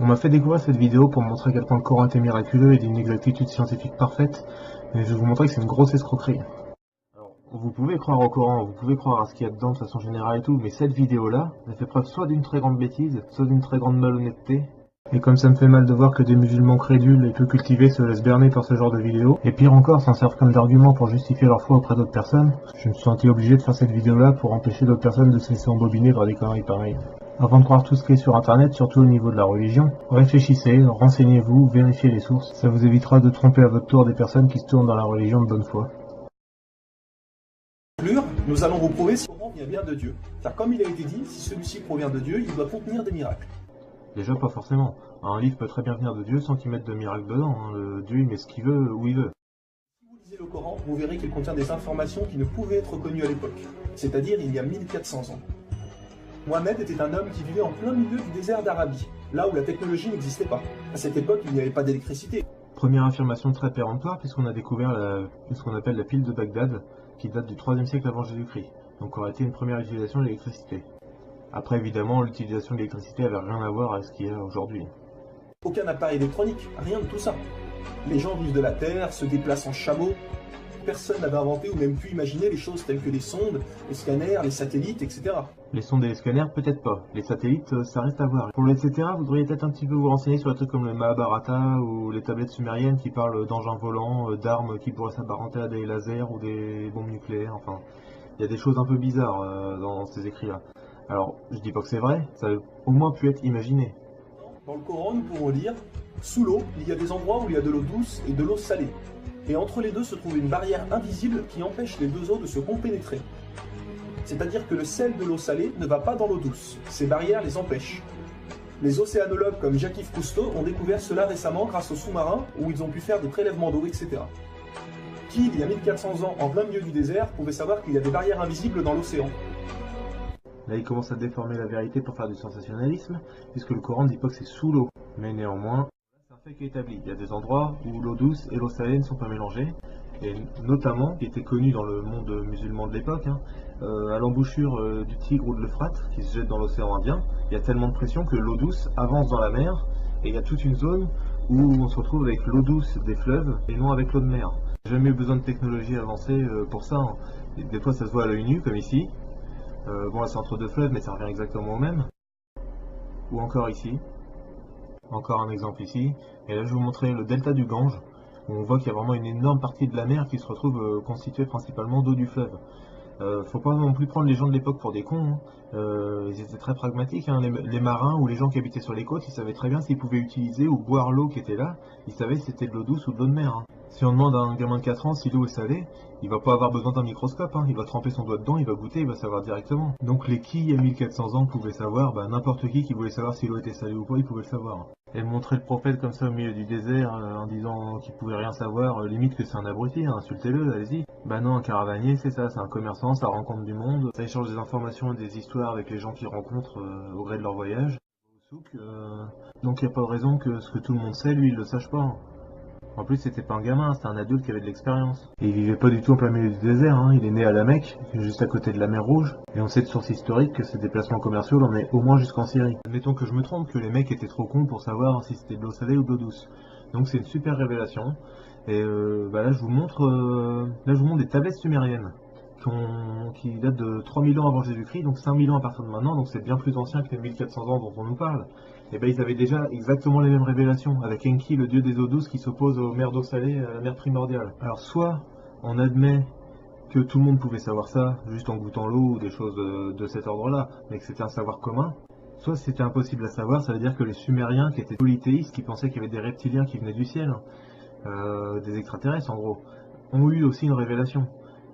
On m'a fait découvrir cette vidéo pour me montrer à quel point le Coran était miraculeux et d'une exactitude scientifique parfaite, mais je vais vous montrer que c'est une grosse escroquerie. Alors, vous pouvez croire au Coran, vous pouvez croire à ce qu'il y a dedans de façon générale et tout, mais cette vidéo-là, elle fait preuve soit d'une très grande bêtise, soit d'une très grande malhonnêteté. Et comme ça me fait mal de voir que des musulmans crédules et peu cultivés se laissent berner par ce genre de vidéos, et pire encore s'en servent comme d'argument pour justifier leur foi auprès d'autres personnes, je me suis senti obligé de faire cette vidéo-là pour empêcher d'autres personnes de se laisser embobiner par des conneries pareilles. Avant de croire tout ce qui est sur internet, surtout au niveau de la religion, réfléchissez, renseignez-vous, vérifiez les sources, ça vous évitera de tromper à votre tour des personnes qui se tournent dans la religion de bonne foi. Nous allons vous prouver si le Coran vient bien de Dieu. Car comme il a été dit, si celui-ci provient de Dieu, il doit contenir des miracles. Déjà pas forcément. Un livre peut très bien venir de Dieu sans qu'il mette de miracle dedans. Dieu il met ce qu'il veut où il veut. Si vous lisez le Coran, vous verrez qu'il contient des informations qui ne pouvaient être connues à l'époque, c'est-à-dire il y a 1400 ans. Mohamed était un homme qui vivait en plein milieu du désert d'Arabie, là où la technologie n'existait pas. À cette époque, il n'y avait pas d'électricité. Première affirmation très péremptoire puisqu'on a découvert ce qu'on appelle la pile de Bagdad, qui date du 3e siècle avant Jésus-Christ, donc aurait été une première utilisation de l'électricité. Après évidemment, l'utilisation de l'électricité avait rien à voir avec ce qu'il y a aujourd'hui. Aucun appareil électronique, rien de tout ça. Les gens vivent de la terre, se déplacent en chameau. Personne n'avait inventé ou même pu imaginer les choses telles que les sondes, les scanners, les satellites, etc. Les sondes et les scanners, peut-être pas. Les satellites, ça reste à voir. Pour le etc., vous devriez peut-être un petit peu vous renseigner sur des trucs comme le Mahabharata ou les tablettes sumériennes qui parlent d'engins volants, d'armes qui pourraient s'apparenter à des lasers ou des bombes nucléaires. Enfin, il y a des choses un peu bizarres dans ces écrits-là. Alors, je dis pas que c'est vrai, ça a au moins pu être imaginé. Dans le Coran, nous pouvons lire « Sous l'eau, il y a des endroits où il y a de l'eau douce et de l'eau salée. Et entre les deux se trouve une barrière invisible qui empêche les deux eaux de se compénétrer. C'est-à-dire que le sel de l'eau salée ne va pas dans l'eau douce. Ces barrières les empêchent. Les océanologues comme Jacques-Yves Cousteau ont découvert cela récemment grâce aux sous-marins où ils ont pu faire des prélèvements d'eau, etc. Qui, il y a 1400 ans, en plein milieu du désert, pouvait savoir qu'il y a des barrières invisibles dans l'océan? Là, il commence à déformer la vérité pour faire du sensationnalisme, puisque le Coran ne dit pas que c'est sous l'eau. Mais néanmoins, c'est un fait qui est établi. Il y a des endroits où l'eau douce et l'eau salée ne sont pas mélangées, et notamment, qui était connu dans le monde musulman de l'époque, à l'embouchure du Tigre ou de l'Euphrate, qui se jette dans l'océan Indien, il y a tellement de pression que l'eau douce avance dans la mer, et il y a toute une zone où on se retrouve avec l'eau douce des fleuves, et non avec l'eau de mer. Jamais eu besoin de technologie avancée pour ça. Des fois, ça se voit à l'œil nu, comme ici. Bon là c'est entre deux fleuves mais ça revient exactement au même. Ou encore ici. Encore un exemple ici. Et là je vais vous montrer le delta du Gange. Où on voit qu'il y a vraiment une énorme partie de la mer qui se retrouve constituée principalement d'eau du fleuve. Faut pas non plus prendre les gens de l'époque pour des cons. Ils étaient très pragmatiques. Les marins ou les gens qui habitaient sur les côtes, ils savaient très bien s'ils pouvaient utiliser ou boire l'eau qui était là. Ils savaient si c'était de l'eau douce ou de l'eau de mer. Si on demande à un gamin de 4 ans si l'eau est salée, il va pas avoir besoin d'un microscope. Il va tremper son doigt dedans, il va goûter, il va savoir directement. Donc les qui, il y a 1400 ans, pouvaient savoir, n'importe qui voulait savoir si l'eau était salée ou pas, il pouvait le savoir. Et montrer le prophète comme ça au milieu du désert en disant qu'il pouvait rien savoir, limite que c'est un abruti, insultez-le, allez-y. Bah non, un caravanier c'est ça, c'est un commerçant, ça rencontre du monde, ça échange des informations et des histoires avec les gens qu'il rencontre au gré de leur voyage. Donc il n'y a pas de raison que ce que tout le monde sait, lui il le sache pas. En plus c'était pas un gamin, c'était un adulte qui avait de l'expérience. Et il vivait pas du tout en plein milieu du désert, il est né à la Mecque, juste à côté de la mer Rouge, et on sait de source historique que ses déplacements commerciaux l'emmenaient au moins jusqu'en Syrie. Admettons que je me trompe, que les mecs étaient trop cons pour savoir si c'était de l'eau salée ou de l'eau douce. Donc c'est une super révélation. Et là je vous montre des tablettes sumériennes qui datent de 3000 ans avant Jésus-Christ, donc 5000 ans à partir de maintenant, donc c'est bien plus ancien que les 1400 ans dont on nous parle. Et ben ils avaient déjà exactement les mêmes révélations, avec Enki, le dieu des eaux douces, qui s'oppose aux mers d'eau salée, à la mer primordiale. Alors soit on admet que tout le monde pouvait savoir ça, juste en goûtant l'eau ou des choses de cet ordre-là, mais que c'était un savoir commun, soit c'était impossible à savoir, ça veut dire que les Sumériens, qui étaient polythéistes, qui pensaient qu'il y avait des reptiliens qui venaient du ciel, des extraterrestres en gros, ont eu aussi une révélation.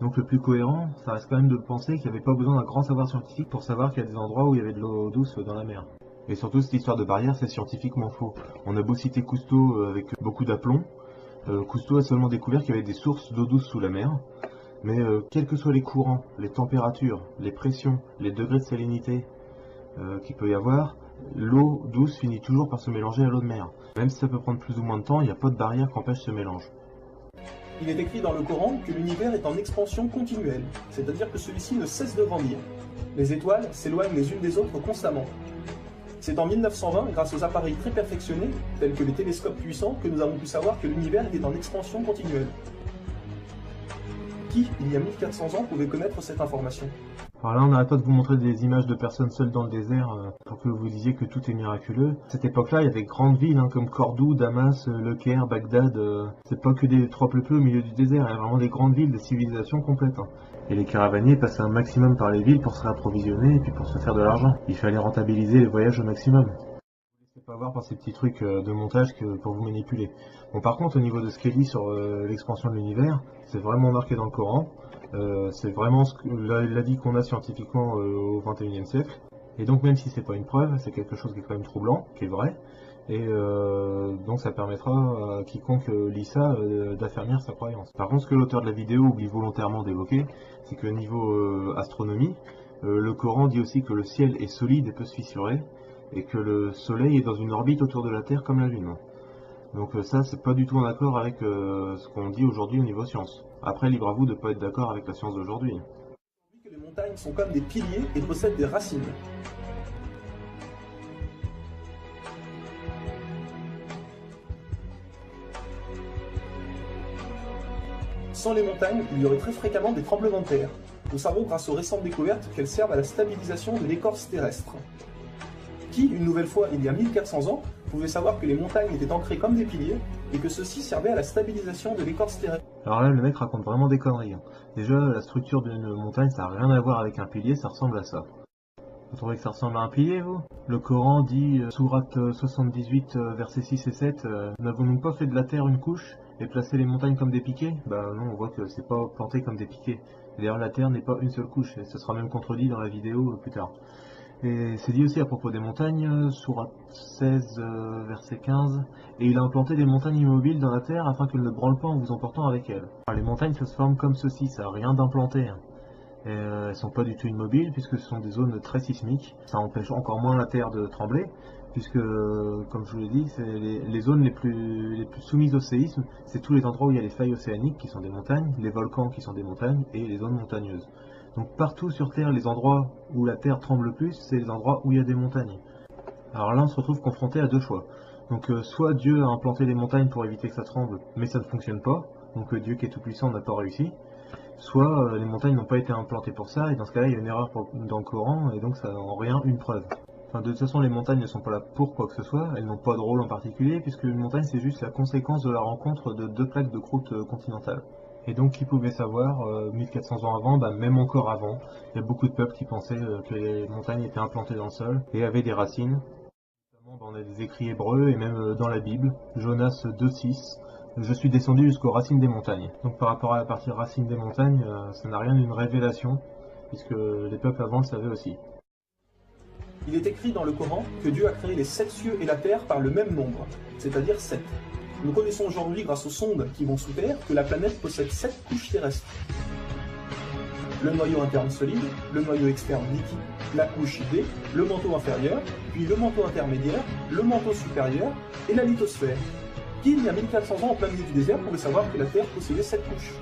Donc le plus cohérent, ça reste quand même de penser qu'il n'y avait pas besoin d'un grand savoir scientifique pour savoir qu'il y a des endroits où il y avait de l'eau douce dans la mer. Et surtout, cette histoire de barrière, c'est scientifiquement faux. On a beau citer Cousteau avec beaucoup d'aplomb, Cousteau a seulement découvert qu'il y avait des sources d'eau douce sous la mer, mais quels que soient les courants, les températures, les pressions, les degrés de salinité qu'il peut y avoir, l'eau douce finit toujours par se mélanger à l'eau de mer. Même si ça peut prendre plus ou moins de temps, il n'y a pas de barrière qui empêche ce mélange. Il est écrit dans le Coran que l'univers est en expansion continuelle, c'est-à-dire que celui-ci ne cesse de grandir. Les étoiles s'éloignent les unes des autres constamment. C'est en 1920, grâce aux appareils très perfectionnés, tels que les télescopes puissants, que nous avons pu savoir que l'univers était en expansion continuelle. Qui, il y a 1400 ans, pouvait connaître cette information? Alors là, on n'arrête pas de vous montrer des images de personnes seules dans le désert pour que vous disiez que tout est miraculeux. À cette époque-là, il y avait de grandes villes comme Cordoue, Damas, Le Caire, Bagdad. C'est pas que des trois peuples au milieu du désert, il y a vraiment des grandes villes, des civilisations complètes. Et les caravaniers passaient un maximum par les villes pour se réapprovisionner et puis pour se faire de l'argent. Il fallait rentabiliser les voyages au maximum. Ne vous laissez pas voir par ces petits trucs de montage pour vous manipuler. Bon, par contre, au niveau de ce qu'est dit sur l'expansion de l'univers, c'est vraiment marqué dans le Coran. C'est vraiment l'avis qu'on a scientifiquement au XXIe siècle. Et donc même si c'est pas une preuve, c'est quelque chose qui est quand même troublant, qui est vrai. Et donc ça permettra à quiconque lit ça d'affermir sa croyance. Par contre, ce que l'auteur de la vidéo oublie volontairement d'évoquer, c'est que niveau astronomie, le Coran dit aussi que le ciel est solide et peut se fissurer, et que le Soleil est dans une orbite autour de la Terre comme la Lune. Donc ça, c'est pas du tout en accord avec ce qu'on dit aujourd'hui au niveau science. Après, libre à vous de ne pas être d'accord avec la science d'aujourd'hui. Que les montagnes sont comme des piliers et possèdent des racines. Sans les montagnes, il y aurait très fréquemment des tremblements de terre. Nous savons grâce aux récentes découvertes qu'elles servent à la stabilisation de l'écorce terrestre. Qui, une nouvelle fois, il y a 1400 ans, pouvait savoir que les montagnes étaient ancrées comme des piliers et que ceux-ci servaient à la stabilisation de l'écorce terrestre? Alors là, le mec raconte vraiment des conneries. Déjà, la structure d'une montagne, ça n'a rien à voir avec un pilier, ça ressemble à ça. Vous trouvez que ça ressemble à un pilier, vous? Le Coran dit, sourate 78, versets 6 et 7, n'avons-nous pas fait de la terre une couche et placé les montagnes comme des piquets? Bah non, on voit que c'est pas planté comme des piquets. D'ailleurs, la terre n'est pas une seule couche, et ce sera même contredit dans la vidéo plus tard. Et c'est dit aussi à propos des montagnes, sourate 16, verset 15, et il a implanté des montagnes immobiles dans la terre afin qu'elles ne branlent pas en vous emportant avec elles. Alors, les montagnes, ça se forme comme ceci, ça n'a rien d'implanté. Elles sont pas du tout immobiles puisque ce sont des zones très sismiques. Ça empêche encore moins la terre de trembler puisque, comme je vous l'ai dit, c'est les zones les plus soumises au séisme, c'est tous les endroits où il y a les failles océaniques qui sont des montagnes, les volcans qui sont des montagnes et les zones montagneuses. Donc partout sur Terre, les endroits où la Terre tremble le plus, c'est les endroits où il y a des montagnes. Alors là, on se retrouve confronté à deux choix. Donc soit Dieu a implanté des montagnes pour éviter que ça tremble, mais ça ne fonctionne pas, donc Dieu qui est tout puissant n'a pas réussi. Soit les montagnes n'ont pas été implantées pour ça, et dans ce cas-là, il y a une erreur dans le Coran, et donc ça n'a en rien une preuve. Enfin, de toute façon, les montagnes ne sont pas là pour quoi que ce soit, elles n'ont pas de rôle en particulier, puisque une montagne c'est juste la conséquence de la rencontre de deux plaques de croûte continentale. Et donc, qui pouvait savoir, 1400 ans avant, même encore avant, il y a beaucoup de peuples qui pensaient que les montagnes étaient implantées dans le sol et avaient des racines. Notamment, on a des écrits hébreux et même dans la Bible, Jonas 2,6. Je suis descendu jusqu'aux racines des montagnes. Donc par rapport à la partie racines des montagnes, ça n'a rien d'une révélation, puisque les peuples avant le savaient aussi. Il est écrit dans le Coran que Dieu a créé les 7 cieux et la terre par le même nombre, c'est-à-dire 7. Nous connaissons aujourd'hui, grâce aux sondes qui vont sous terre, que la planète possède 7 couches terrestres. Le noyau interne solide, le noyau externe liquide, la couche D, le manteau inférieur, puis le manteau intermédiaire, le manteau supérieur et la lithosphère. Qui, il y a 1400 ans en plein milieu du désert, pouvait savoir que la Terre possédait 7 couches?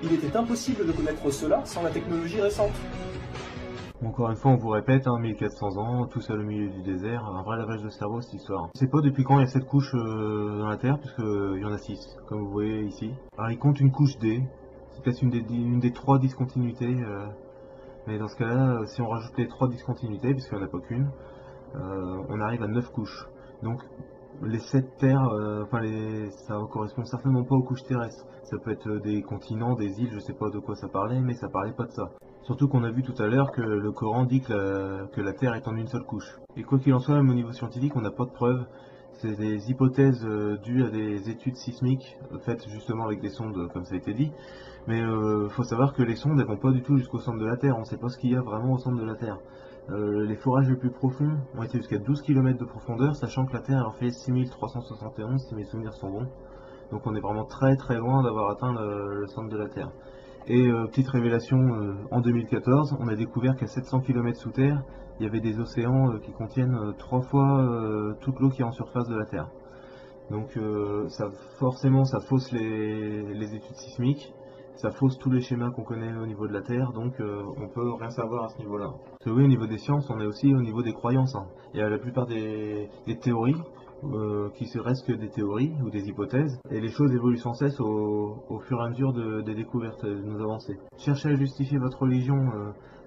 Il était impossible de connaître cela sans la technologie récente. Encore une fois, on vous répète, 1400 ans, tout seul au milieu du désert, un vrai lavage de cerveau cette histoire. Je sais pas depuis quand il y a 7 couches dans la Terre, puisqu'il y en a 6, comme vous voyez ici. Alors il compte une couche D, c'est peut-être une des 3 discontinuités, mais dans ce cas-là, si on rajoute les 3 discontinuités, puisqu'il n'y en a pas qu'une, on arrive à 9 couches. Donc les 7 terres, ça correspond certainement pas aux couches terrestres. Ça peut être des continents, des îles, je sais pas de quoi ça parlait, mais ça parlait pas de ça. Surtout qu'on a vu tout à l'heure que le Coran dit que la Terre est en une seule couche. Et quoi qu'il en soit, même au niveau scientifique, on n'a pas de preuves. C'est des hypothèses dues à des études sismiques faites justement avec des sondes, comme ça a été dit. Mais faut savoir que les sondes, elles vont pas du tout jusqu'au centre de la Terre. On sait pas ce qu'il y a vraiment au centre de la Terre. Les forages les plus profonds ont été jusqu'à 12 km de profondeur, sachant que la Terre en fait 6371, si mes souvenirs sont bons. Donc on est vraiment très très loin d'avoir atteint le centre de la Terre. Et petite révélation, en 2014, on a découvert qu'à 700 km sous terre, il y avait des océans qui contiennent 3 fois toute l'eau qui est en surface de la Terre. Donc forcément ça fausse les études sismiques, Ça fausse tous les schémas qu'on connaît au niveau de la Terre, donc on peut rien savoir à ce niveau-là. Parce que oui, au niveau des sciences, on est aussi au niveau des croyances. Hein. Il y a la plupart des théories qui se restent que des théories ou des hypothèses, et les choses évoluent sans cesse au fur et à mesure des découvertes de nos avancées. Chercher à justifier votre religion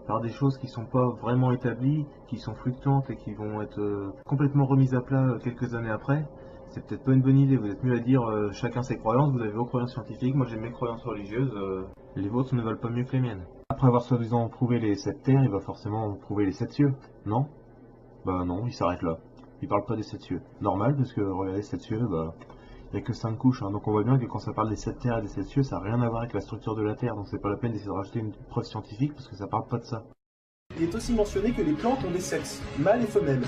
par des choses qui sont pas vraiment établies, qui sont fluctuantes et qui vont être complètement remises à plat quelques années après, c'est peut-être pas une bonne idée. Vous êtes mieux à dire chacun ses croyances, vous avez vos croyances scientifiques, moi j'ai mes croyances religieuses, les vôtres ne valent pas mieux que les miennes. Après avoir soi-disant prouvé les 7 terres, il va forcément prouver les 7 cieux, non? Bah non, il s'arrête là. Il parle pas des 7 cieux. Normal, parce que regardez, 7 cieux, bah, il n'y a que 5 couches, hein. Donc on voit bien que quand ça parle des 7 terres et des 7 cieux, ça n'a rien à voir avec la structure de la Terre, donc c'est pas la peine d'essayer de rajouter une preuve scientifique, parce que ça parle pas de ça. Il est aussi mentionné que les plantes ont des sexes, mâles et femelles.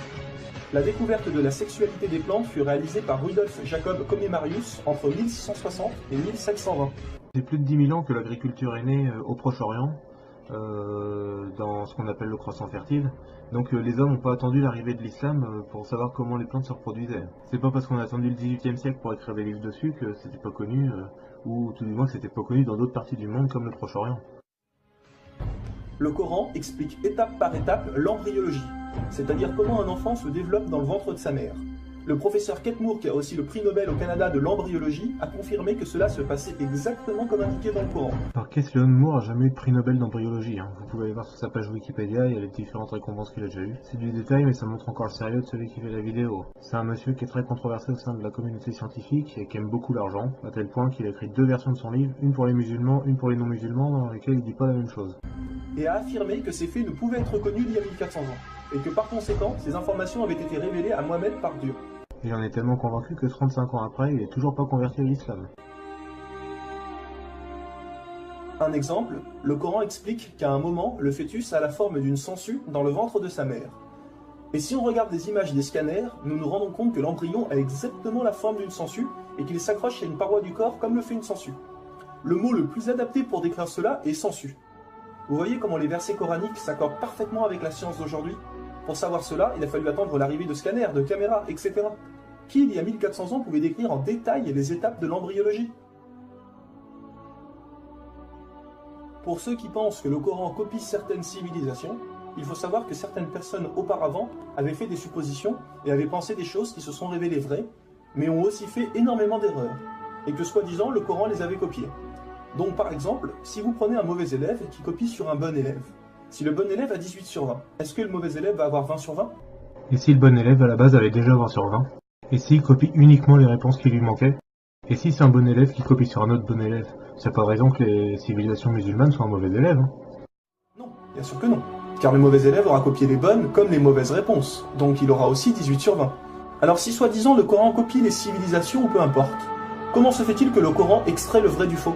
La découverte de la sexualité des plantes fut réalisée par Rudolf Jacob Comnenarius entre 1660 et 1720. C'est plus de 10 000 ans que l'agriculture est née au Proche-Orient, dans ce qu'on appelle le croissant fertile. Donc les hommes n'ont pas attendu l'arrivée de l'islam pour savoir comment les plantes se reproduisaient. C'est pas parce qu'on a attendu le XVIIIe siècle pour écrire des livres dessus que c'était pas connu, ou tout du moins que c'était pas connu dans d'autres parties du monde comme le Proche-Orient. Le Coran explique étape par étape l'embryologie, c'est-à-dire comment un enfant se développe dans le ventre de sa mère. Le professeur Kate Moore, qui a aussi le prix Nobel au Canada de l'embryologie, a confirmé que cela se passait exactement comme indiqué dans le Coran. Alors Kate Moore a jamais eu de prix Nobel d'embryologie, hein. Vous pouvez aller voir sur sa page Wikipédia, il y a les différentes récompenses qu'il a déjà eues. C'est du détail, mais ça montre encore le sérieux de celui qui fait la vidéo. C'est un monsieur qui est très controversé au sein de la communauté scientifique et qui aime beaucoup l'argent, à tel point qu'il a écrit 2 versions de son livre, une pour les musulmans, une pour les non-musulmans, dans lesquelles il dit pas la même chose. Et a affirmé que ces faits ne pouvaient être connus il y a 1400 ans, et que par conséquent, ces informations avaient été révélées à Mohammed par Dieu. Il en est tellement convaincu que 35 ans après, il est toujours pas converti à l'islam. Un exemple, le Coran explique qu'à un moment, le fœtus a la forme d'une sangsue dans le ventre de sa mère. Et si on regarde des images des scanners, nous nous rendons compte que l'embryon a exactement la forme d'une sangsue et qu'il s'accroche à une paroi du corps comme le fait une sangsue. Le mot le plus adapté pour décrire cela est sangsue. Vous voyez comment les versets coraniques s'accordent parfaitement avec la science d'aujourd'hui? Pour savoir cela, il a fallu attendre l'arrivée de scanners, de caméras, etc. Qui, il y a 1400 ans, pouvait décrire en détail les étapes de l'embryologie? Pour ceux qui pensent que le Coran copie certaines civilisations, il faut savoir que certaines personnes auparavant avaient fait des suppositions et avaient pensé des choses qui se sont révélées vraies, mais ont aussi fait énormément d'erreurs, et que soi-disant le Coran les avait copiées. Donc par exemple, si vous prenez un mauvais élève qui copie sur un bon élève, si le bon élève a 18 sur 20, est-ce que le mauvais élève va avoir 20 sur 20? Et si le bon élève à la base avait déjà 20 sur 20? Et s'il copie uniquement les réponses qui lui manquaient? Et si c'est un bon élève qui copie sur un autre bon élève? C'est pas de raison que les civilisations musulmanes soient un mauvais élève, hein? Non, bien sûr que non. Car le mauvais élève aura copié les bonnes comme les mauvaises réponses, donc il aura aussi 18 sur 20. Alors si soi-disant le Coran copie les civilisations ou peu importe, comment se fait-il que le Coran extrait le vrai du faux?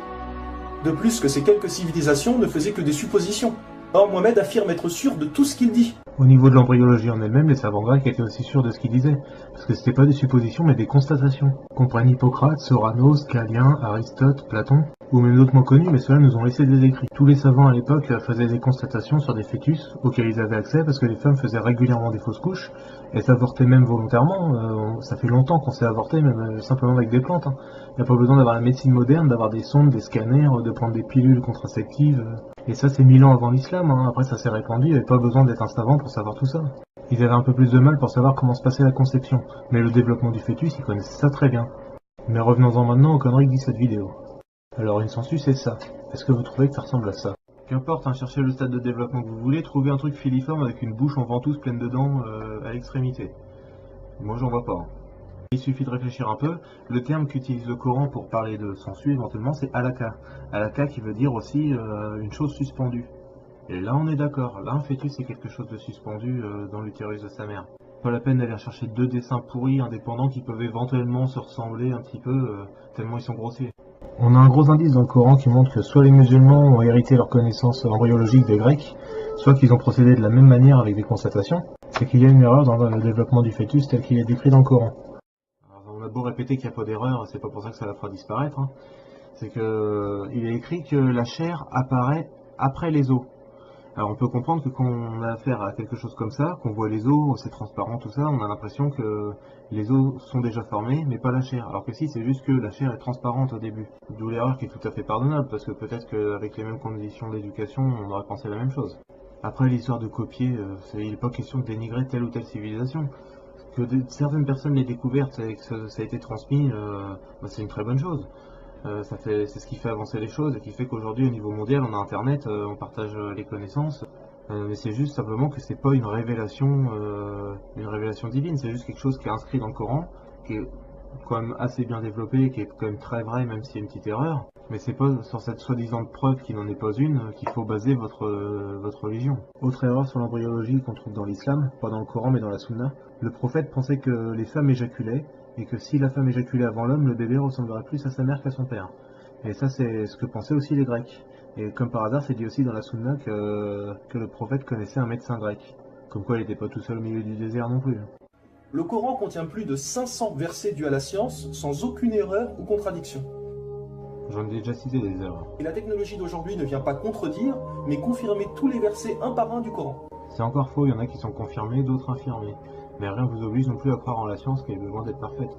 De plus que ces quelques civilisations ne faisaient que des suppositions. Or Mohammed affirme être sûr de tout ce qu'il dit. Au niveau de l'embryologie en elle-même, les savants grecs étaient aussi sûrs de ce qu'ils disaient, parce que c'était pas des suppositions mais des constatations. Qu'on prenne Hippocrate, Soranos, Galien, Aristote, Platon, ou même d'autres moins connus, mais ceux-là nous ont laissé des écrits. Tous les savants à l'époque faisaient des constatations sur des fœtus auxquels ils avaient accès, parce que les femmes faisaient régulièrement des fausses couches, elles avortaient même volontairement. Ça fait longtemps qu'on sait avorter, même simplement avec des plantes. Hein. Il n'y a pas besoin d'avoir la médecine moderne, d'avoir des sondes, des scanners, de prendre des pilules contraceptives. Et ça c'est 1000 ans avant l'islam, hein. Après ça s'est répandu, il n'y avait pas besoin d'être un savant pour savoir tout ça. Ils avaient un peu plus de mal pour savoir comment se passait la conception, mais le développement du fœtus, ils connaissaient ça très bien. Mais revenons-en maintenant aux conneries que dit cette vidéo. Alors une sangsue c'est ça. Est-ce que vous trouvez que ça ressemble à ça? Qu'importe, hein, cherchez le stade de développement que vous voulez, trouvez un truc filiforme avec une bouche en ventouse pleine de dents à l'extrémité. Moi j'en vois pas. Hein. Il suffit de réfléchir un peu. Le terme qu'utilise le Coran pour parler de sangsue éventuellement c'est halaka. Halaka qui veut dire aussi une chose suspendue. Et là on est d'accord, là un fœtus c'est quelque chose de suspendu dans l'utérus de sa mère. Pas la peine d'aller chercher 2 dessins pourris indépendants qui peuvent éventuellement se ressembler un petit peu tellement ils sont grossiers. On a un gros indice dans le Coran qui montre que soit les musulmans ont hérité leurs connaissances embryologiques des Grecs, soit qu'ils ont procédé de la même manière avec des constatations, c'est qu'il y a une erreur dans le développement du fœtus tel qu'il est décrit dans le Coran. Alors, on a beau répéter qu'il n'y a pas d'erreur, c'est pas pour ça que ça la fera disparaître, hein. C'est que il est écrit que la chair apparaît après les os. Alors on peut comprendre que quand on a affaire à quelque chose comme ça, qu'on voit les os, c'est transparent, tout ça, on a l'impression que les os sont déjà formés, mais pas la chair. Alors que si, c'est juste que la chair est transparente au début. D'où l'erreur qui est tout à fait pardonnable, parce que peut-être qu'avec les mêmes conditions d'éducation, on aurait pensé la même chose. Après l'histoire de copier, il n'est pas question de dénigrer telle ou telle civilisation. Que certaines personnes l'aient découverte et que ça a été transmis, c'est une très bonne chose. C'est ce qui fait avancer les choses et qui fait qu'aujourd'hui, au niveau mondial, on a Internet, on partage les connaissances. Mais c'est juste simplement que c'est pas une révélation divine. C'est juste quelque chose qui est inscrit dans le Coran, qui est quand même assez bien développé, qui est quand même très vrai, même s'il y a une petite erreur. Mais c'est pas sur cette soi-disant preuve qui n'en est pas une qu'il faut baser votre religion. Autre erreur sur l'embryologie qu'on trouve dans l'islam, pas dans le Coran mais dans la Sunna. Le prophète pensait que les femmes éjaculaient, et que si la femme éjaculait avant l'homme, le bébé ressemblerait plus à sa mère qu'à son père. Et ça, c'est ce que pensaient aussi les Grecs. Et comme par hasard, c'est dit aussi dans la Sunna que le prophète connaissait un médecin grec. Comme quoi, il n'était pas tout seul au milieu du désert non plus. Le Coran contient plus de 500 versets dus à la science, sans aucune erreur ou contradiction. J'en ai déjà cité des erreurs. Et la technologie d'aujourd'hui ne vient pas contredire, mais confirmer tous les versets un par un du Coran. C'est encore faux, il y en a qui sont confirmés, d'autres infirmés. Mais rien ne vous oblige non plus à croire en la science qui a besoin d'être parfaite.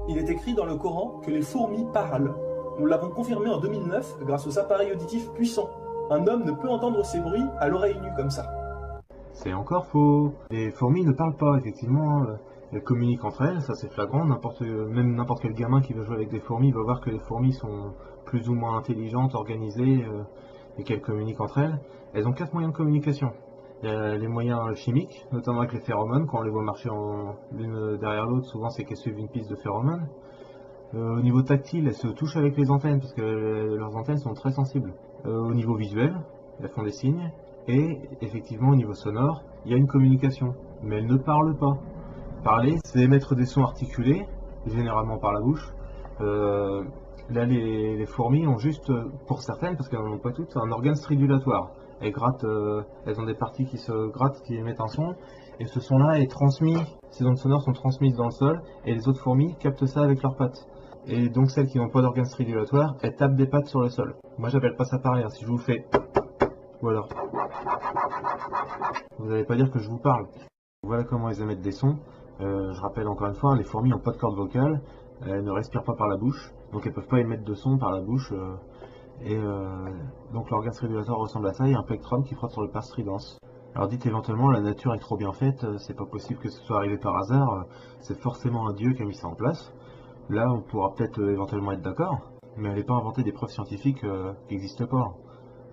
Il est écrit dans le Coran que les fourmis parlent. Nous l'avons confirmé en 2009 grâce aux appareils auditifs puissants. Un homme ne peut entendre ces bruits à l'oreille nue comme ça. C'est encore faux. Les fourmis ne parlent pas, effectivement. Elles communiquent entre elles, ça c'est flagrant. Même n'importe quel gamin qui va jouer avec des fourmis va voir que les fourmis sont plus ou moins intelligentes, organisées, et qu'elles communiquent entre elles. Elles ont 4 moyens de communication. Il y a les moyens chimiques, notamment avec les phéromones. Quand on les voit marcher l'une derrière l'autre, souvent c'est qu'elles suivent une piste de phéromones. Au niveau tactile, elles se touchent avec les antennes, parce que leurs antennes sont très sensibles. Au niveau visuel, elles font des signes. Et effectivement, au niveau sonore, il y a une communication. Mais elles ne parlent pas. Parler, c'est émettre des sons articulés, généralement par la bouche. Là, les fourmis ont juste, pour certaines, parce qu'elles n'en ont pas toutes, un organe stridulatoire. Elles grattent, elles ont des parties qui se grattent, qui émettent un son, et ce son-là est transmis, ces ondes sonores sont transmises dans le sol, et les autres fourmis captent ça avec leurs pattes. Et donc celles qui n'ont pas d'organe stridulatoire, elles tapent des pattes sur le sol. Moi j'appelle pas ça parler, si je vous fais... Ou alors... Vous n'allez pas dire que je vous parle. Voilà comment elles émettent des sons. Je rappelle encore une fois, les fourmis n'ont pas de corde vocale, elles ne respirent pas par la bouche, donc elles ne peuvent pas émettre de son par la bouche. Donc l'organe stridulatoire ressemble à ça, il y a un plectrum qui frotte sur le pars stridens. Alors dites éventuellement la nature est trop bien faite, c'est pas possible que ce soit arrivé par hasard, c'est forcément un dieu qui a mis ça en place. Là on pourra peut-être éventuellement être d'accord, mais allez pas inventer des preuves scientifiques qui n'existent pas.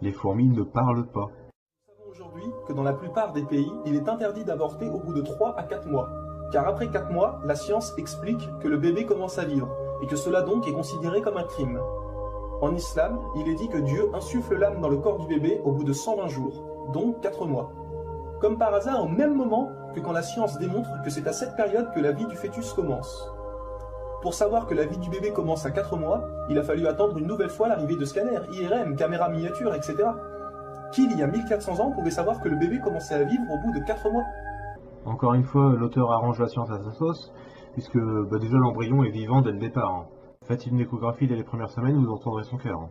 Les fourmis ne parlent pas. Nous savons aujourd'hui que dans la plupart des pays, il est interdit d'avorter au bout de 3 à 4 mois. Car après 4 mois, la science explique que le bébé commence à vivre, et que cela donc est considéré comme un crime. En islam, il est dit que Dieu insuffle l'âme dans le corps du bébé au bout de 120 jours, donc 4 mois. Comme par hasard, au même moment que quand la science démontre que c'est à cette période que la vie du fœtus commence. Pour savoir que la vie du bébé commence à 4 mois, il a fallu attendre une nouvelle fois l'arrivée de scanners, IRM, caméras miniatures, etc. Qui, il y a 1400 ans, pouvait savoir que le bébé commençait à vivre au bout de 4 mois? Encore une fois, l'auteur arrange la science à sa sauce, puisque déjà l'embryon est vivant dès le départ. Faites une échographie dès les premières semaines, vous entendrez son cœur.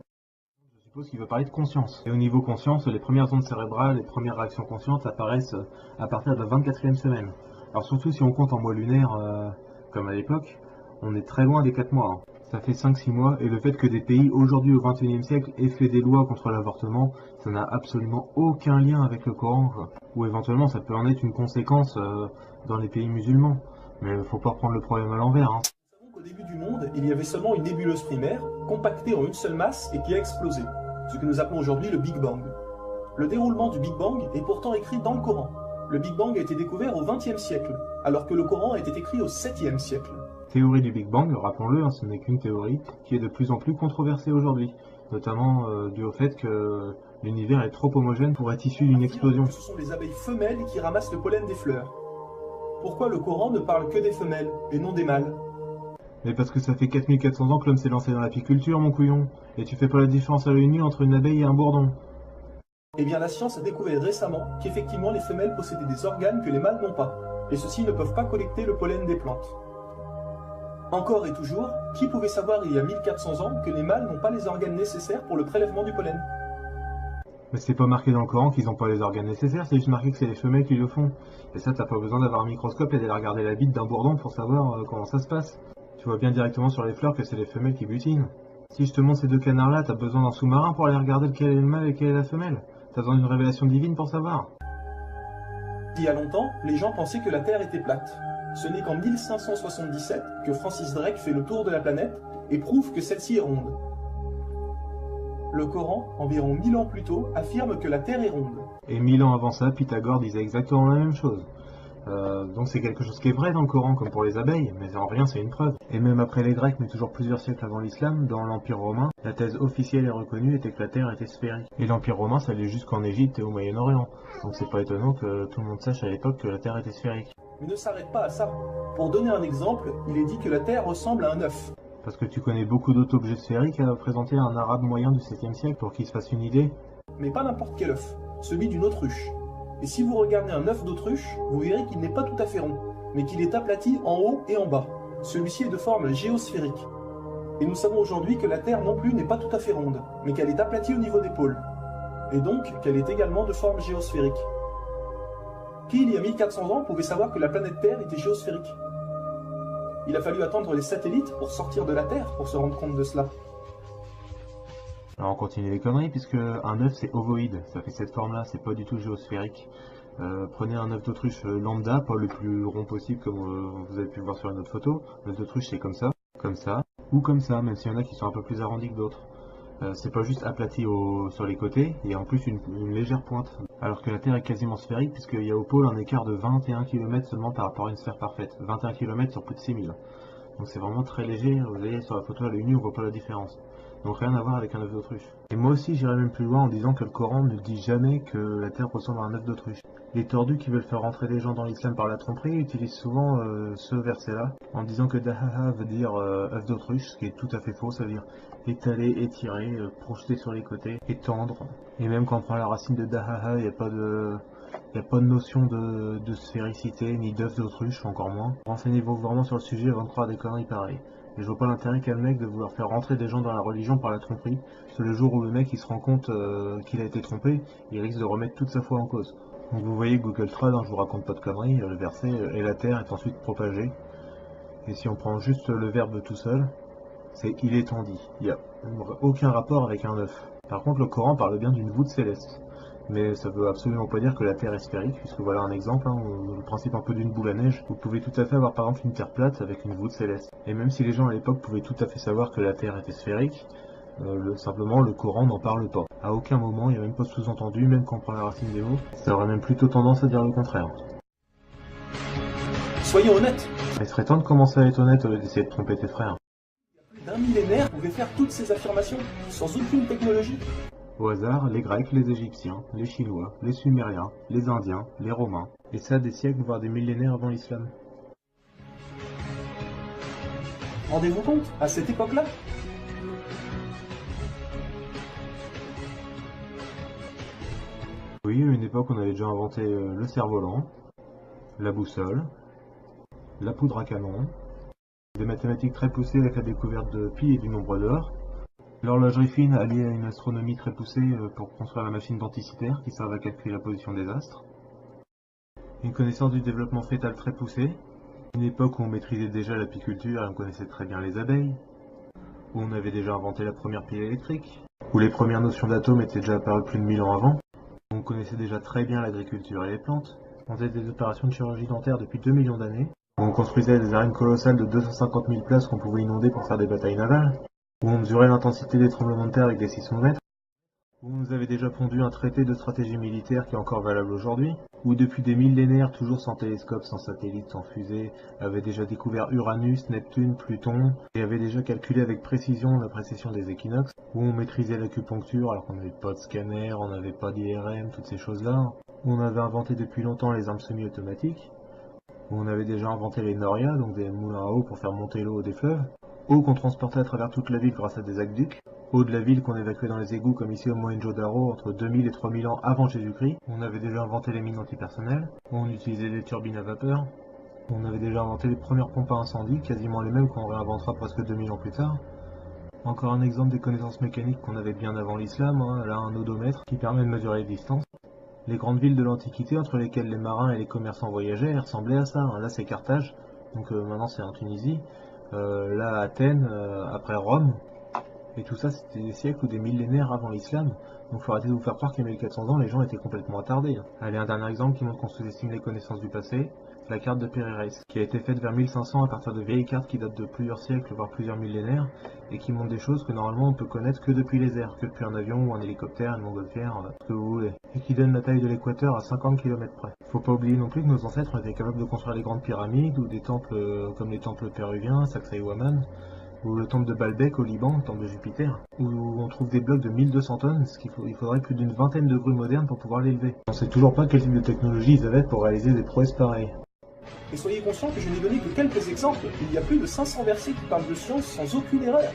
Je suppose qu'il veut parler de conscience. Et au niveau conscience, les premières ondes cérébrales, les premières réactions conscientes apparaissent à partir de la 24e semaine. Alors surtout si on compte en mois lunaire, comme à l'époque, on est très loin des 4 mois. Ça fait 5-6 mois, et le fait que des pays aujourd'hui au XXIe siècle aient fait des lois contre l'avortement, ça n'a absolument aucun lien avec le Coran, quoi. Ou éventuellement ça peut en être une conséquence dans les pays musulmans. Mais il faut pas prendre le problème à l'envers. Nous savons qu'au début du monde, il y avait seulement une nébuleuse primaire, compactée en une seule masse et qui a explosé, ce que nous appelons aujourd'hui le Big Bang. Le déroulement du Big Bang est pourtant écrit dans le Coran. Le Big Bang a été découvert au XXe siècle, alors que le Coran a été écrit au 7e siècle. Théorie du Big Bang, rappelons-le, ce n'est qu'une théorie qui est de plus en plus controversée aujourd'hui, notamment dû au fait que l'univers est trop homogène pour être issu d'une explosion. Ce sont les abeilles femelles qui ramassent le pollen des fleurs. Pourquoi le Coran ne parle que des femelles et non des mâles? Mais parce que ça fait 4400 ans que l'homme s'est lancé dans l'apiculture, mon couillon, et tu fais pas la différence à l'œil nu entre une abeille et un bourdon. Eh bien la science a découvert récemment qu'effectivement les femelles possédaient des organes que les mâles n'ont pas, et ceux-ci ne peuvent pas collecter le pollen des plantes. Encore et toujours, qui pouvait savoir il y a 1400 ans que les mâles n'ont pas les organes nécessaires pour le prélèvement du pollen? Mais c'est pas marqué dans le Coran qu'ils ont pas les organes nécessaires, c'est juste marqué que c'est les femelles qui le font. Et ça, t'as pas besoin d'avoir un microscope et d'aller regarder la bite d'un bourdon pour savoir comment ça se passe. Tu vois bien directement sur les fleurs que c'est les femelles qui butinent. Si je te montre ces deux canards-là, t'as besoin d'un sous-marin pour aller regarder lequel est le mâle et quelle est la femelle. T'as besoin d'une révélation divine pour savoir. Il y a longtemps, les gens pensaient que la Terre était plate. Ce n'est qu'en 1577 que Francis Drake fait le tour de la planète et prouve que celle-ci est ronde. Le Coran, environ 1000 ans plus tôt, affirme que la Terre est ronde. Et 1000 ans avant ça, Pythagore disait exactement la même chose. Donc c'est quelque chose qui est vrai dans le Coran, comme pour les abeilles, mais en rien c'est une preuve. Et même après les Grecs, mais toujours plusieurs siècles avant l'islam, dans l'Empire romain, la thèse officielle et reconnue était que la Terre était sphérique. Et l'Empire romain, ça allait jusqu'en Égypte et au Moyen-Orient. Donc c'est pas étonnant que tout le monde sache à l'époque que la Terre était sphérique. Mais ne s'arrête pas à ça. Pour donner un exemple, il est dit que la Terre ressemble à un œuf. Parce que tu connais beaucoup d'autres objets sphériques à présenter à un arabe moyen du 7e siècle pour qu'il se fasse une idée. Mais pas n'importe quel œuf, celui d'une autruche. Et si vous regardez un œuf d'autruche, vous verrez qu'il n'est pas tout à fait rond, mais qu'il est aplati en haut et en bas. Celui-ci est de forme géosphérique. Et nous savons aujourd'hui que la Terre non plus n'est pas tout à fait ronde, mais qu'elle est aplatie au niveau des pôles. Et donc qu'elle est également de forme géosphérique. Qui, il y a 1400 ans, pouvait savoir que la planète Terre était géosphérique? Il a fallu attendre les satellites pour sortir de la Terre pour se rendre compte de cela. Alors on continue les conneries, puisque un œuf c'est ovoïde, ça fait cette forme là, c'est pas du tout géosphérique. Prenez un œuf d'autruche lambda, pas le plus rond possible comme vous avez pu le voir sur une autre photo. L'œuf d'autruche c'est comme ça, ou comme ça, même s'il y en a qui sont un peu plus arrondis que d'autres. C'est pas juste aplati sur les côtés, il y a en plus une légère pointe. Alors que la Terre est quasiment sphérique, puisqu'il y a au pôle un écart de 21 km seulement par rapport à une sphère parfaite. 21 km sur plus de 6000. Donc c'est vraiment très léger, vous voyez sur la photo à l'œil nu on voit pas la différence. Donc rien à voir avec un œuf d'autruche. Et moi aussi j'irais même plus loin en disant que le Coran ne dit jamais que la Terre ressemble à un œuf d'autruche. Les tordus qui veulent faire rentrer des gens dans l'islam par la tromperie utilisent souvent ce verset-là en disant que dahaha veut dire œuf d'autruche, ce qui est tout à fait faux, ça veut dire étaler, étirer, projeter sur les côtés, étendre. Et même quand on prend la racine de dahaha, il n'y a pas de notion de sphéricité, ni d'œuf d'autruche, encore moins. Renseignez-vous vraiment sur le sujet avant de croire des conneries pareilles. Et je vois pas l'intérêt qu'a le mec de vouloir faire rentrer des gens dans la religion par la tromperie. C'est le jour où le mec il se rend compte qu'il a été trompé, il risque de remettre toute sa foi en cause. Donc vous voyez Google Trad, hein, je vous raconte pas de conneries, le verset et la terre est ensuite propagée. Et si on prend juste le verbe tout seul, c'est il étendit. Il n'y a aucun rapport avec un œuf. Par contre le Coran parle bien d'une voûte céleste. Mais ça veut absolument pas dire que la Terre est sphérique, puisque voilà un exemple, hein, le principe un peu d'une boule à neige. Vous pouvez tout à fait avoir par exemple une Terre plate avec une voûte céleste. Et même si les gens à l'époque pouvaient tout à fait savoir que la Terre était sphérique, simplement le Coran n'en parle pas. À aucun moment, il n'y a même pas de sous-entendu, même quand on prend la racine des mots, ça aurait même plutôt tendance à dire le contraire. Soyons honnêtes. Il serait temps de commencer à être honnête au lieu d'essayer de tromper tes frères. D'un millénaire pouvait faire toutes ces affirmations, sans aucune technologie. Au hasard, les Grecs, les Égyptiens, les Chinois, les Sumériens, les Indiens, les Romains, et ça des siècles voire des millénaires avant l'islam. Rendez-vous compte, à cette époque-là? Oui, à une époque on avait déjà inventé le cerf-volant, la boussole, la poudre à canon, des mathématiques très poussées avec la découverte de pi et du nombre d'or, l'horlogerie fine alliée à une astronomie très poussée pour construire la machine denticitaire qui servait à calculer la position des astres, une connaissance du développement fœtal très poussée, une époque où on maîtrisait déjà l'apiculture et on connaissait très bien les abeilles, où on avait déjà inventé la première pile électrique, où les premières notions d'atomes étaient déjà apparues plus de 1000 ans avant, où on connaissait déjà très bien l'agriculture et les plantes, on faisait des opérations de chirurgie dentaire depuis 2 millions d'années, où on construisait des arènes colossales de 250 000 places qu'on pouvait inonder pour faire des batailles navales, où on mesurait l'intensité des tremblements de terre avec des sismomètres, où on nous avait déjà pondu un traité de stratégie militaire qui est encore valable aujourd'hui, où depuis des millénaires, toujours sans télescope, sans satellite, sans fusée, avait déjà découvert Uranus, Neptune, Pluton, et avait déjà calculé avec précision la précession des équinoxes, où on maîtrisait l'acupuncture alors qu'on n'avait pas de scanner, on n'avait pas d'IRM, toutes ces choses-là, où on avait inventé depuis longtemps les armes semi-automatiques, où on avait déjà inventé les Noria, donc des moulins à eau pour faire monter l'eau des fleuves, eau qu'on transportait à travers toute la ville grâce à des aqueducs, eau de la ville qu'on évacuait dans les égouts comme ici au Mohenjo-Daro entre 2000 et 3000 ans avant Jésus-Christ. On avait déjà inventé les mines antipersonnelles, on utilisait des turbines à vapeur, on avait déjà inventé les premières pompes à incendie, quasiment les mêmes qu'on réinventera presque 2000 ans plus tard. Encore un exemple des connaissances mécaniques qu'on avait bien avant l'islam, hein, là un odomètre qui permet de mesurer les distances. Les grandes villes de l'Antiquité entre lesquelles les marins et les commerçants voyageaient ressemblaient à ça, hein. Là c'est Carthage, donc maintenant c'est en Tunisie, là Athènes, après Rome, et tout ça c'était des siècles ou des millénaires avant l'islam, donc faut arrêter de vous faire croire qu'il y a 1400 ans les gens étaient complètement attardés. Allez, un dernier exemple qui montre qu'on sous-estime les connaissances du passé, la carte de Pérez, qui a été faite vers 1500 à partir de vieilles cartes qui datent de plusieurs siècles, voire plusieurs millénaires, et qui montrent des choses que normalement on peut connaître que depuis les airs, que depuis un avion ou un hélicoptère, une montgolfière, ce que vous voulez, et qui donne la taille de l'équateur à 50 km près. Faut pas oublier non plus que nos ancêtres ont été capables de construire les grandes pyramides, ou des temples comme les temples péruviens, Sacsayhuaman, ou le temple de Baalbek au Liban, le temple de Jupiter, où on trouve des blocs de 1200 tonnes, il faudrait plus d'une vingtaine de grues modernes pour pouvoir l'élever. On sait toujours pas quel type de technologie ils avaient pour réaliser des prouesses pareilles. Et soyez conscients que je n'ai donné que quelques exemples. Il y a plus de 500 versets qui parlent de science sans aucune erreur.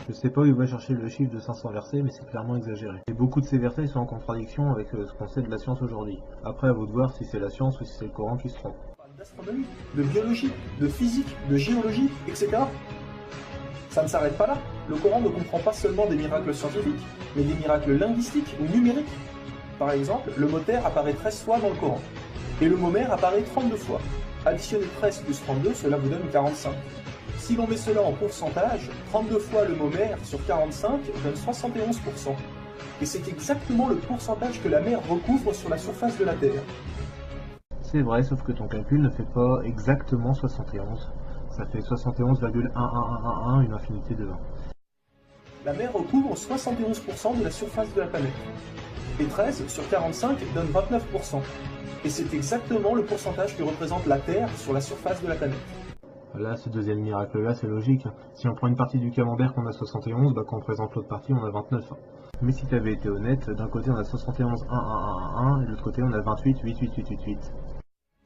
Je sais pas où il va chercher le chiffre de 500 versets, mais c'est clairement exagéré. Et beaucoup de ces versets sont en contradiction avec ce qu'on sait de la science aujourd'hui. Après, à vous de voir si c'est la science ou si c'est le Coran qui se trompe. On parle d'astronomie, de biologie, de physique, de géologie, etc. Ça ne s'arrête pas là. Le Coran ne comprend pas seulement des miracles scientifiques, mais des miracles linguistiques ou numériques. Par exemple, le mot terre apparaît 13 fois dans le Coran, et le mot mer apparaît 32 fois. Additionnez 13 plus 32, cela vous donne 45. Si l'on met cela en pourcentage, 32 fois le mot mer sur 45 donne 71%. Et c'est exactement le pourcentage que la mer recouvre sur la surface de la Terre. C'est vrai, sauf que ton calcul ne fait pas exactement 71. Ça fait 71,11111, une infinité de 1. La mer recouvre 71% de la surface de la planète. Et 13 sur 45 donne 29%. Et c'est exactement le pourcentage que représente la Terre sur la surface de la planète. Là, ce deuxième miracle-là, c'est logique. Si on prend une partie du camembert qu'on a 71, bah quand on présente l'autre partie, on a 29. Mais si t'avais été honnête, d'un côté on a 71,11111, et de l'autre côté on a 28,88888.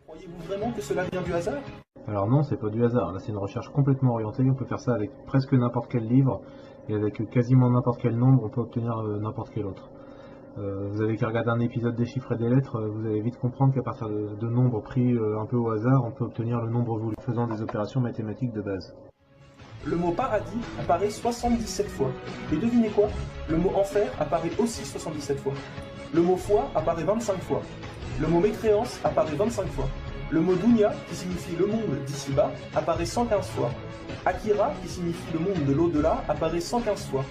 Croyez-vous vraiment que cela vient du hasard? Alors non, c'est pas du hasard. Là, c'est une recherche complètement orientée. On peut faire ça avec presque n'importe quel livre, et avec quasiment n'importe quel nombre, on peut obtenir n'importe quel autre. Vous avez qu'à regarder un épisode des chiffres et des lettres, vous allez vite comprendre qu'à partir de nombres pris un peu au hasard, on peut obtenir le nombre voulu, faisant des opérations mathématiques de base. Le mot paradis apparaît 77 fois. Et devinez quoi? Le mot enfer apparaît aussi 77 fois. Le mot foi apparaît 25 fois. Le mot mécréance apparaît 25 fois. Le mot dunya, qui signifie le monde d'ici-bas, apparaît 115 fois. Akira, qui signifie le monde de l'au-delà, apparaît 115 fois.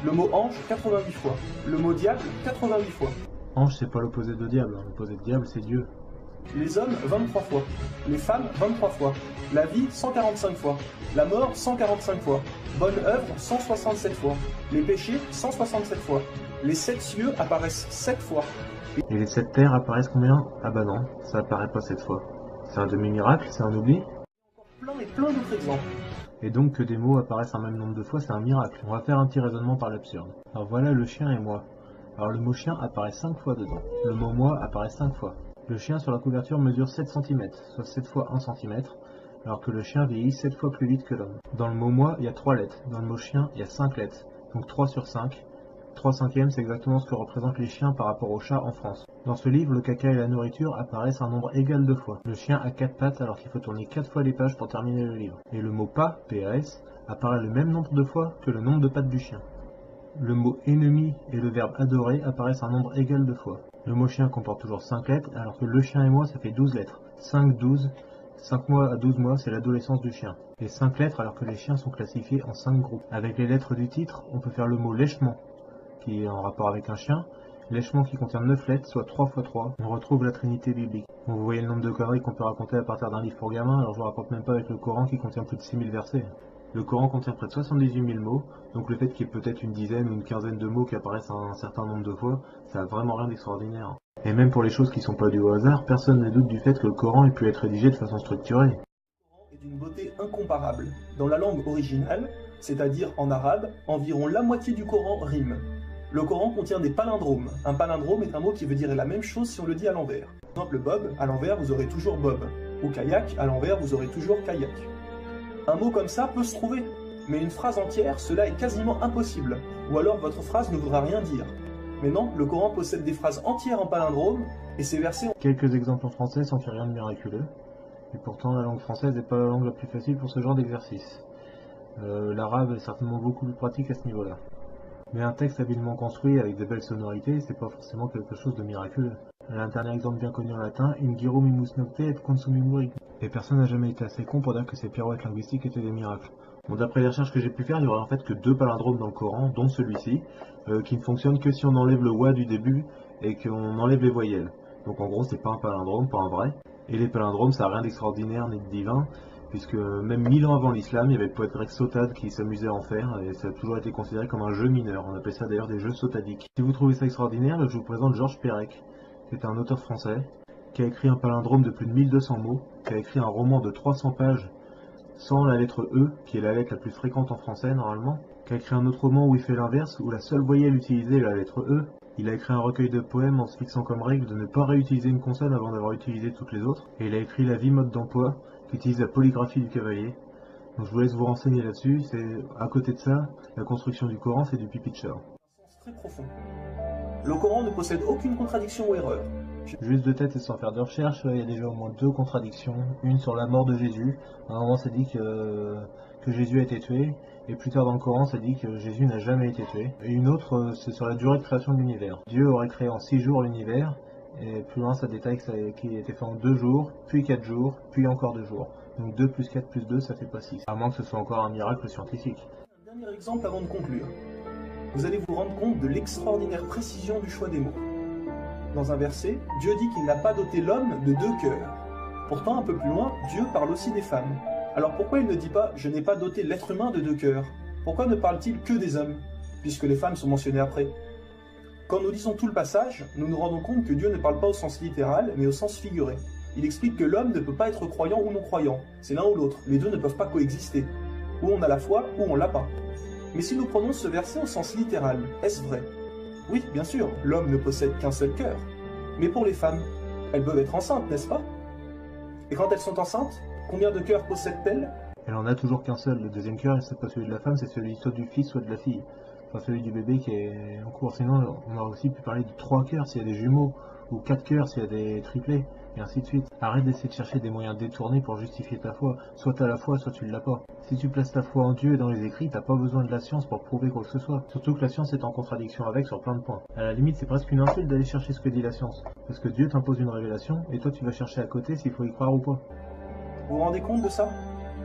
Le mot ange, 88 fois. Le mot diable, 88 fois. Ange, c'est pas l'opposé de diable. L'opposé de diable, c'est Dieu. Les hommes, 23 fois. Les femmes, 23 fois. La vie, 145 fois. La mort, 145 fois. Bonne œuvre, 167 fois. Les péchés, 167 fois. Les 7 cieux apparaissent 7 fois. Et les 7 terres apparaissent combien? Ah bah non, ça apparaît pas 7 fois. C'est un demi-miracle, c'est un oubli. Plein et plein d'autres exemples. Et donc que des mots apparaissent un même nombre de fois, c'est un miracle. On va faire un petit raisonnement par l'absurde. Alors voilà le chien et moi. Alors le mot chien apparaît 5 fois dedans. Le mot moi apparaît 5 fois. Le chien sur la couverture mesure 7 cm, soit 7 fois 1 cm, alors que le chien vieillit 7 fois plus vite que l'homme. Dans le mot moi, il y a 3 lettres. Dans le mot chien, il y a 5 lettres. Donc 3 sur 5. 3 cinquièmes, c'est exactement ce que représentent les chiens par rapport aux chats en France. Dans ce livre, le caca et la nourriture apparaissent un nombre égal de fois. Le chien a 4 pattes alors qu'il faut tourner 4 fois les pages pour terminer le livre. Et le mot pas, PAS, apparaît le même nombre de fois que le nombre de pattes du chien. Le mot ennemi et le verbe adorer apparaissent un nombre égal de fois. Le mot chien comporte toujours 5 lettres alors que le chien et moi ça fait 12 lettres. 5, 12, 5 mois à 12 mois c'est l'adolescence du chien. Et 5 lettres alors que les chiens sont classifiés en 5 groupes. Avec les lettres du titre, on peut faire le mot lèchement, qui est en rapport avec un chien, lèchement qui contient 9 lettres, soit 3 x 3, on retrouve la trinité biblique. Bon, vous voyez le nombre de conneries qu'on peut raconter à partir d'un livre pour gamins, alors je vous raconte même pas avec le Coran qui contient plus de 6000 versets. Le Coran contient près de 78 000 mots, donc le fait qu'il y ait peut-être une dizaine ou une quinzaine de mots qui apparaissent un certain nombre de fois, ça a vraiment rien d'extraordinaire. Et même pour les choses qui sont pas dues au hasard, personne ne doute du fait que le Coran ait pu être rédigé de façon structurée. Le Coran est d'une beauté incomparable. Dans la langue originale, c'est-à-dire en arabe, environ la moitié du Coran rime. Le Coran contient des palindromes. Un palindrome est un mot qui veut dire la même chose si on le dit à l'envers. Par exemple, Bob, à l'envers, vous aurez toujours Bob. Ou kayak, à l'envers, vous aurez toujours kayak. Un mot comme ça peut se trouver, mais une phrase entière, cela est quasiment impossible. Ou alors votre phrase ne voudra rien dire. Mais non, le Coran possède des phrases entières en palindrome, et ces versets ont... Quelques exemples en français sans qu'il y ait rien de miraculeux. Et pourtant, la langue française n'est pas la langue la plus facile pour ce genre d'exercice. L'arabe est certainement beaucoup plus pratique à ce niveau-là. Mais un texte habilement construit avec de belles sonorités, c'est pas forcément quelque chose de miraculeux. Un dernier exemple bien connu en latin, in giro mimus nocte et consumimur ignis. Et personne n'a jamais été assez con pour dire que ces pirouettes linguistiques étaient des miracles. Bon, d'après les recherches que j'ai pu faire, il y aurait en fait que 2 palindromes dans le Coran, dont celui-ci, qui ne fonctionne que si on enlève le wa du début et qu'on enlève les voyelles. Donc en gros, c'est pas un palindrome, pas un vrai. Et les palindromes, ça n'a rien d'extraordinaire ni de divin, puisque même 1000 ans avant l'islam, il y avait le poète grec Sotade qui s'amusait à en faire, et ça a toujours été considéré comme un jeu mineur. On appelle ça d'ailleurs des jeux sotadiques. Si vous trouvez ça extraordinaire, je vous présente Georges Perec, qui est un auteur français, qui a écrit un palindrome de plus de 1200 mots, qui a écrit un roman de 300 pages sans la lettre E, qui est la lettre la plus fréquente en français normalement, qui a écrit un autre roman où il fait l'inverse, où la seule voyelle utilisée est la lettre E. Il a écrit un recueil de poèmes en se fixant comme règle de ne pas réutiliser une consonne avant d'avoir utilisé toutes les autres, et il a écrit La vie mode d'emploi, qui utilise la polygraphie du cavalier. Donc je vous laisse vous renseigner là-dessus. C'est à côté de ça, la construction du Coran, c'est du pipi de chat. Un sens très profond. Le Coran ne possède aucune contradiction ou erreur. Juste de tête et sans faire de recherche, il y a déjà au moins 2 contradictions. Une sur la mort de Jésus. À un moment, ça dit que Jésus a été tué, et plus tard dans le Coran, ça dit que Jésus n'a jamais été tué. Et une autre, c'est sur la durée de création de l'univers. Dieu aurait créé en 6 jours l'univers, et plus loin, ça détaille qu'il a été fait en 2 jours, puis 4 jours, puis encore 2 jours. Donc 2 plus 4 plus 2, ça fait pas 6. À moins que ce soit encore un miracle scientifique. Un dernier exemple avant de conclure. Vous allez vous rendre compte de l'extraordinaire précision du choix des mots. Dans un verset, Dieu dit qu'il n'a pas doté l'homme de 2 cœurs. Pourtant, un peu plus loin, Dieu parle aussi des femmes. Alors pourquoi il ne dit pas « je n'ai pas doté l'être humain de 2 cœurs » ? Pourquoi ne parle-t-il que des hommes, puisque les femmes sont mentionnées après ? Quand nous lisons tout le passage, nous nous rendons compte que Dieu ne parle pas au sens littéral, mais au sens figuré. Il explique que l'homme ne peut pas être croyant ou non-croyant. C'est l'un ou l'autre. Les deux ne peuvent pas coexister. Ou on a la foi, ou on l'a pas. Mais si nous prenons ce verset au sens littéral, est-ce vrai ? Oui, bien sûr, l'homme ne possède qu'un seul cœur. Mais pour les femmes, elles peuvent être enceintes, n'est-ce pas ? Et quand elles sont enceintes, combien de cœurs possèdent-elles ? Elle en a toujours qu'un seul. Le deuxième cœur, c'est pas celui de la femme, c'est celui soit du fils, soit de la fille. Enfin, celui du bébé qui est en cours. Sinon, on aurait aussi pu parler de 3 cœurs s'il y a des jumeaux, ou 4 cœurs s'il y a des triplés, et ainsi de suite. Arrête d'essayer de chercher des moyens détournés pour justifier ta foi. Soit t'as la foi, soit tu l'as pas. Si tu places ta foi en Dieu et dans les écrits, t'as pas besoin de la science pour prouver quoi que ce soit. Surtout que la science est en contradiction avec sur plein de points. À la limite, c'est presque une insulte d'aller chercher ce que dit la science. Parce que Dieu t'impose une révélation, et toi tu vas chercher à côté s'il faut y croire ou pas. Vous vous rendez compte de ça ?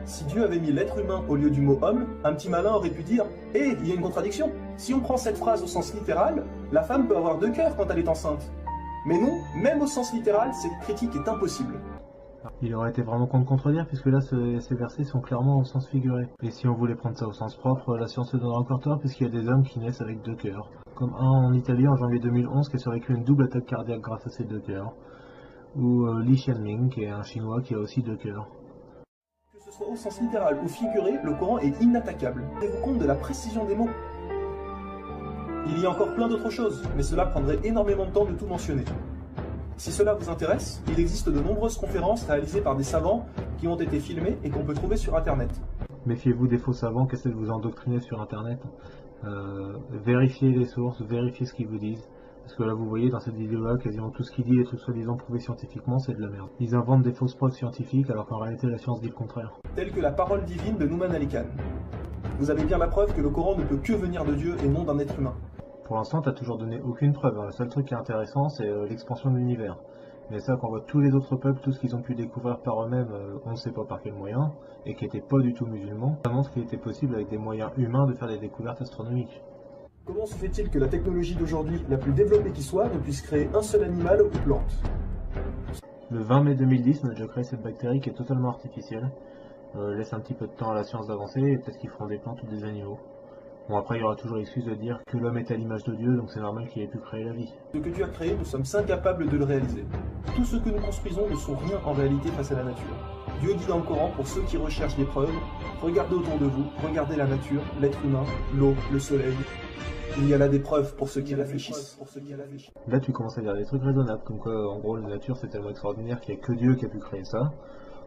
Si Dieu avait mis l'être humain au lieu du mot homme, un petit malin aurait pu dire « Hé, il y a une contradiction. Si on prend cette phrase au sens littéral, la femme peut avoir 2 cœurs quand elle est enceinte. » Mais non, même au sens littéral, cette critique est impossible. Il aurait été vraiment con de contredire, puisque là, ces versets sont clairement au sens figuré. Et si on voulait prendre ça au sens propre, la science se donnera encore tort, puisqu'il y a des hommes qui naissent avec 2 cœurs. Comme un en Italie en janvier 2011 qui a survécu à une double attaque cardiaque grâce à ses 2 cœurs. Ou Li Xianming, qui est un chinois qui a aussi 2 cœurs. Que ce soit au sens littéral ou figuré, le Coran est inattaquable. Rendez-vous compte de la précision des mots. Il y a encore plein d'autres choses, mais cela prendrait énormément de temps de tout mentionner. Si cela vous intéresse, il existe de nombreuses conférences réalisées par des savants qui ont été filmées et qu'on peut trouver sur internet. Méfiez-vous des faux savants qui essaient de vous endoctriner sur internet. Vérifiez les sources, vérifiez ce qu'ils vous disent. Parce que là, vous voyez, dans cette vidéo-là, quasiment tout ce qu'il dit est tout soi-disant prouvé scientifiquement, c'est de la merde. Ils inventent des fausses preuves scientifiques alors qu'en réalité, la science dit le contraire. Telle que la parole divine de Nouman Ali Khan. Vous avez bien la preuve que le Coran ne peut que venir de Dieu et non d'un être humain. Pour l'instant, t'as toujours donné aucune preuve. Le seul truc qui est intéressant, c'est l'expansion de l'univers. Mais ça, quand on voit tous les autres peuples, tout ce qu'ils ont pu découvrir par eux-mêmes, on ne sait pas par quel moyen, et qui n'étaient pas du tout musulmans, ça montre qu'il était possible avec des moyens humains de faire des découvertes astronomiques. Comment se fait-il que la technologie d'aujourd'hui, la plus développée qui soit, ne puisse créer un seul animal ou plante ? Le 20 mai 2010, on a déjà créé cette bactérie qui est totalement artificielle. Laisse un petit peu de temps à la science d'avancer, et peut-être qu'ils feront des plantes ou des animaux. Bon, après, il y aura toujours l'excuse de dire que l'homme est à l'image de Dieu, donc c'est normal qu'il ait pu créer la vie. Ce que Dieu a créé, nous sommes incapables de le réaliser. Tout ce que nous construisons ne sont rien en réalité face à la nature. Dieu dit dans le Coran, pour ceux qui recherchent des preuves, regardez autour de vous, regardez la nature, l'être humain, l'eau, le soleil. Il y a là des preuves pour ceux qui réfléchissent. Là, tu commences à dire des trucs raisonnables, comme quoi, en gros, la nature c'est tellement extraordinaire qu'il n'y a que Dieu qui a pu créer ça.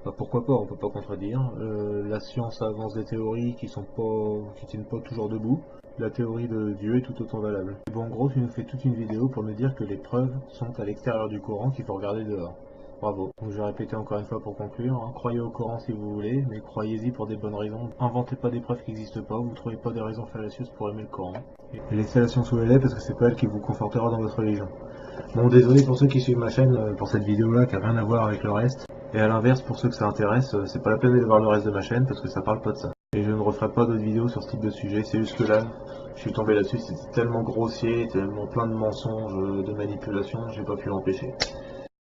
Bah, pourquoi pas, on peut pas contredire. La science avance des théories qui tiennent pas toujours debout. La théorie de Dieu est tout autant valable. Bon, en gros, tu nous fais toute une vidéo pour me dire que les preuves sont à l'extérieur du Coran, qu'il faut regarder dehors. Bravo. Donc je vais répéter encore une fois pour conclure, hein. Croyez au Coran si vous voulez, mais croyez-y pour des bonnes raisons. Inventez pas des preuves qui n'existent pas, vous trouvez pas des raisons fallacieuses pour aimer le Coran. Et laissez-la science où elle est parce que c'est pas elle qui vous confortera dans votre religion. Bon, désolé pour ceux qui suivent ma chaîne pour cette vidéo là qui a rien à voir avec le reste. Et à l'inverse, pour ceux que ça intéresse, c'est pas la peine d'aller voir le reste de ma chaîne parce que ça parle pas de ça. Et je ne referai pas d'autres vidéos sur ce type de sujet, c'est juste que là, je suis tombé là-dessus, c'était tellement grossier, tellement plein de mensonges, de manipulation, j'ai pas pu l'empêcher.